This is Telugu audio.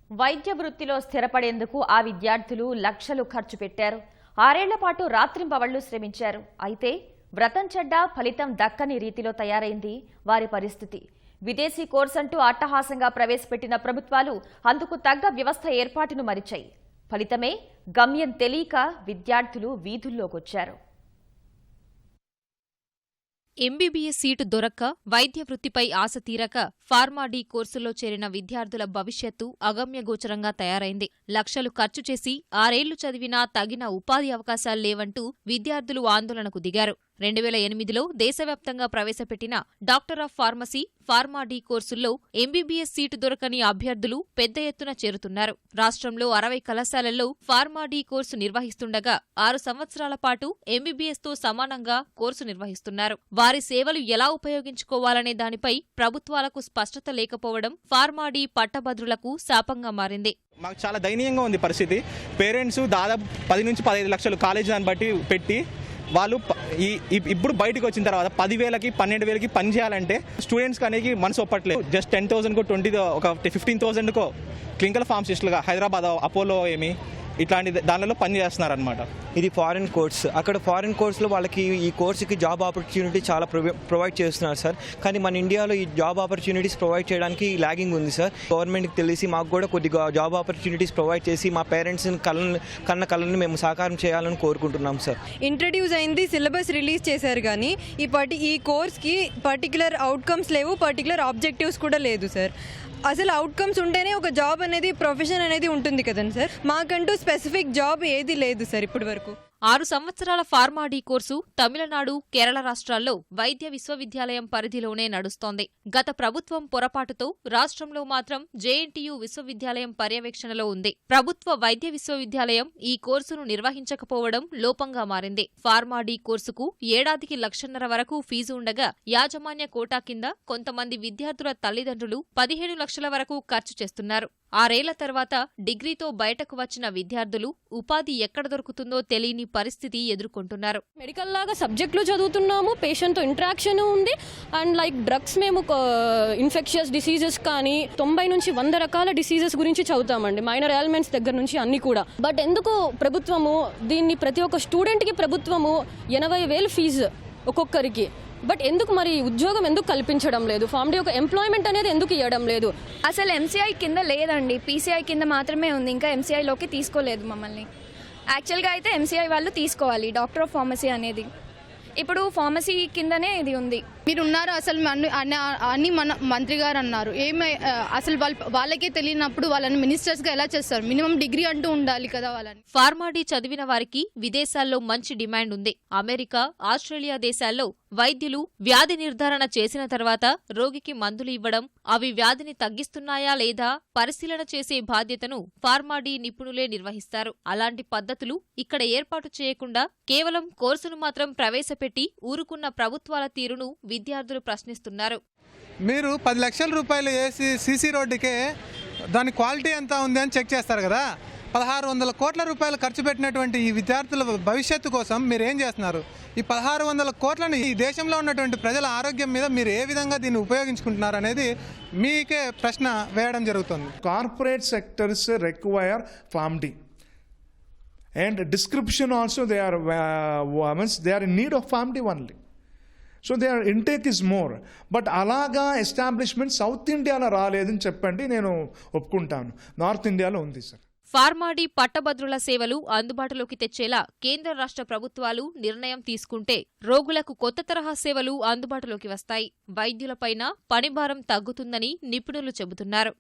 వైద్య వృత్తిలో స్థిరపడేందుకు ఆ విద్యార్థులు లక్షలు ఖర్చు పెట్టారు. 6 ఏళ్ల పాటు రాత్రింబవళ్లు శ్రమించారు. అయితే వ్రతం చెడ్డా ఫలితం దక్కని రీతిలో తయారైంది వారి పరిస్థితి. విదేశీ కోర్సు అంటూ అట్టహాసంగా ప్రవేశపెట్టిన ప్రభుత్వాలు అందుకు తగ్గ వ్యవస్థ ఏర్పాటును మరిచాయి. ఫలితమే గమ్యం తెలియక విద్యార్థులు వీధుల్లోకొచ్చారు. ఎంబీబీఎస్ సీటు దొరక్క, వైద్య వృత్తిపై ఆశ తీరక ఫార్మా డి కోర్సులో చేరిన విద్యార్థుల భవిష్యత్తు అగమ్యగోచరంగా తయారైంది. లక్షలు ఖర్చు చేసి 6 ఏళ్లు చదివినా తగిన ఉపాధి అవకాశాలు లేవంటూ విద్యార్థులు ఆందోళనకు దిగారు. 2008లో దేశవ్యాప్తంగా ప్రవేశపెట్టిన doctor of pharmacy, pharma D కోర్సుల్లో ఎంబీబీఎస్ సీటు దొరకని అభ్యర్థులు పెద్ద ఎత్తున చేరుతున్నారు. రాష్ట్రంలో 60 కళాశాలల్లో ఫార్మా డి కోర్సు నిర్వహిస్తుండగా 6 సంవత్సరాల పాటు ఎంబీబీఎస్తో సమానంగా కోర్సు నిర్వహిస్తున్నారు. వారి సేవలు ఎలా ఉపయోగించుకోవాలనే దానిపై ప్రభుత్వాలకు స్పష్టత లేకపోవడం ఫార్మా డి పట్టభద్రులకు శాపంగా మారింది. మాకు చాలా దయనీయంగా ఉంది పరిస్థితి. పేరెంట్స్ దాదాపు 10 నుంచి 15 లక్షలు కాలేజీ దాన్ని బట్టి పెట్టి వాళ్ళు ఇప్పుడు బయటకు వచ్చిన తర్వాత 10,000కి 12,000కి పని చేయాలంటే స్టూడెంట్స్కి అనేది మనసు ఒప్పట్లేదు. జస్ట్ 10,000కో 15,000కో క్లినికల్ ఫార్మసిస్టులుగా హైదరాబాద్ అపోలో ఇట్లాంటి దానిలో పని చేస్తున్నారు అనమాట. ఇది ఫారిన్ కోర్స్. అక్కడ ఫారిన్ కోర్సులో వాళ్ళకి ఈ కోర్సుకి జాబ్ ఆపర్చునిటీ చాలా ప్రొవైడ్ చేస్తున్నారు సార్. కానీ మన ఇండియాలో ఈ జాబ్ ఆపర్చునిటీస్ ప్రొవైడ్ చేయడానికి లాగింగ్ ఉంది సార్. గవర్నమెంట్కి తెలిసి మాకు కూడా కొద్దిగా జాబ్ ఆపర్చునిటీస్ ప్రొవైడ్ చేసి మా పేరెంట్స్ కళ్ళని మేము సాకారం చేయాలని కోరుకుంటున్నాం సార్. ఇంట్రడ్యూస్ అయింది, సిలబస్ రిలీజ్ చేశారు, కానీ ఈ కోర్స్కి పర్టికులర్ అవుట్కమ్స్ లేవు, పర్టికులర్ ఆబ్జెక్టివ్స్ కూడా లేదు సార్. అసలు అవుట్కమ్స్ ఉంటేనే ఒక జాబ్ అనేది, ప్రొఫెషన్ అనేది ఉంటుంది కదండి సార్. మాకంటూ స్పెసిఫిక్ జాబ్ ఏది లేదు సార్ ఇప్పటి వరకు. 6 సంవత్సరాల pharma D course Tamil Nadu, Kerala రాష్ట్రాల్లో వైద్య విశ్వవిద్యాలయం పరిధిలోనే నడుస్తోంది. గత ప్రభుత్వం పొరపాటుతో రాష్ట్రంలో మాత్రం జేఎన్టీయూ విశ్వవిద్యాలయం పర్యవేక్షణలో ఉంది. ప్రభుత్వ వైద్య విశ్వవిద్యాలయం ఈ కోర్సును నిర్వహించకపోవడం లోపంగా మారింది. ఫార్మా డి కోర్సుకు ఏడాదికి 1,50,000 వరకు ఫీజు ఉండగా యాజమాన్య కోటా కింద కొంతమంది విద్యార్థుల తల్లిదండ్రులు 15 లక్షల వరకు ఖర్చు చేస్తున్నారు. 6 ఏళ్ల తర్వాత డిగ్రీతో బయటకు వచ్చిన విద్యార్థులు ఉపాధి ఎక్కడ దొరుకుతుందో తెలియని పరిస్థితి ఎదుర్కొంటున్నారు. మెడికల్ లాగా సబ్జెక్టులు చదువుతున్నాము, పేషెంట్తో ఇంటరాక్షన్ ఉంది, అండ్ లైక్ డ్రగ్స్ మేము ఇన్ఫెక్షియస్ డిసీజెస్ కానీ 90 నుంచి 100 రకాల డిసీజెస్ గురించి చదువుతామండి, మైనర్ ఎయిల్మెంట్స్ దగ్గర నుంచి అన్ని కూడా. బట్ ఎందుకు ప్రభుత్వము దీన్ని ప్రతి ఒక్క స్టూడెంట్కి ప్రభుత్వము 80,000 ఫీజు ఒక్కొక్కరికి, బట్ ఎందుకు మరి ఉద్యోగం ఎందుకు కల్పించడం లేదు? ఫార్మడీ ఒక ఎంప్లాయ్మెంట్ అనేది ఎందుకు ఇవ్వడం లేదు? అసలు ఎంసీఐ కింద లేదండి, పీసీఐ కింద మాత్రమే ఉంది. ఇంకా ఎంసీఐలోకి తీసుకోలేదు మమ్మల్ని. యాక్చువల్గా అయితే ఎంసీఐ వాళ్ళు తీసుకోవాలి డాక్టర్ ఆఫ్ ఫార్మసీ అనేది. ఇప్పుడు ఫార్మసీ కిందనే ఇది ఉంది. మీరు ఉన్నారు అసలు అన్ని మన మంత్రి గారు అన్నారు. అసలు వాళ్ళకే తెలియనప్పుడు వాళ్ళని మినిస్టర్స్గా ఎలా చేస్తారు? మినిమం డిగ్రీ అంటూ ఉండాలి కదా వాళ్ళని. ఫార్మా డి చదివిన వారికి విదేశాల్లో మంచి డిమాండ్ ఉంది. అమెరికా, ఆస్ట్రేలియా దేశాల్లో వైద్యులు వ్యాధి నిర్ధారణ చేసిన తర్వాత రోగికి మందులు ఇవ్వడం, అవి వ్యాధిని తగ్గిస్తున్నాయా లేదా పరిశీలన చేసే బాధ్యతను ఫార్మా డి నిపుణులే నిర్వహిస్తారు. అలాంటి పద్ధతులు ఇక్కడ ఏర్పాటు చేయకుండా కేవలం కోర్సును మాత్రం ప్రవేశపెట్టి ఊరుకున్న ప్రభుత్వాల తీరును విద్యార్థులు ప్రశ్నిస్తున్నారు. మీరు 10 లక్షల రూపాయలు వేసి సీసీ రోడ్డుకే దాని క్వాలిటీ ఎంత ఉంది అని చెక్ చేస్తారు కదా. 1,600 కోట్ల రూపాయలు ఖర్చు పెట్టినటువంటి ఈ విద్యార్థుల భవిష్యత్తు కోసం మీరు ఏం చేస్తున్నారు? ఈ 1,600 కోట్లను ఈ దేశంలో ఉన్నటువంటి ప్రజల ఆరోగ్యం మీద మీరు ఏ విధంగా దీన్ని ఉపయోగించుకుంటున్నారు అనేది మీకే ప్రశ్న వేయడం జరుగుతుంది. Corporate sectors require PharmD and description also they are in need of PharmD only, so their intake is more. But అలాగా ఎస్టాబ్లిష్మెంట్ సౌత్ ఇండియాలో రాలేదని చెప్పండి, నేను ఒప్పుకుంటాను. నార్త్ ఇండియాలో ఉంది సార్. ఫార్మా డి పట్టభద్రుల సేవలు అందుబాటులోకి తెచ్చేలా కేంద్ర రాష్ట్ర ప్రభుత్వాలు నిర్ణయం తీసుకుంటే రోగులకు కొత్త తరహా సేవలు అందుబాటులోకి వస్తాయి. వైద్యులపైన పనిభారం తగ్గుతుందని నిపుణులు చెబుతున్నారు.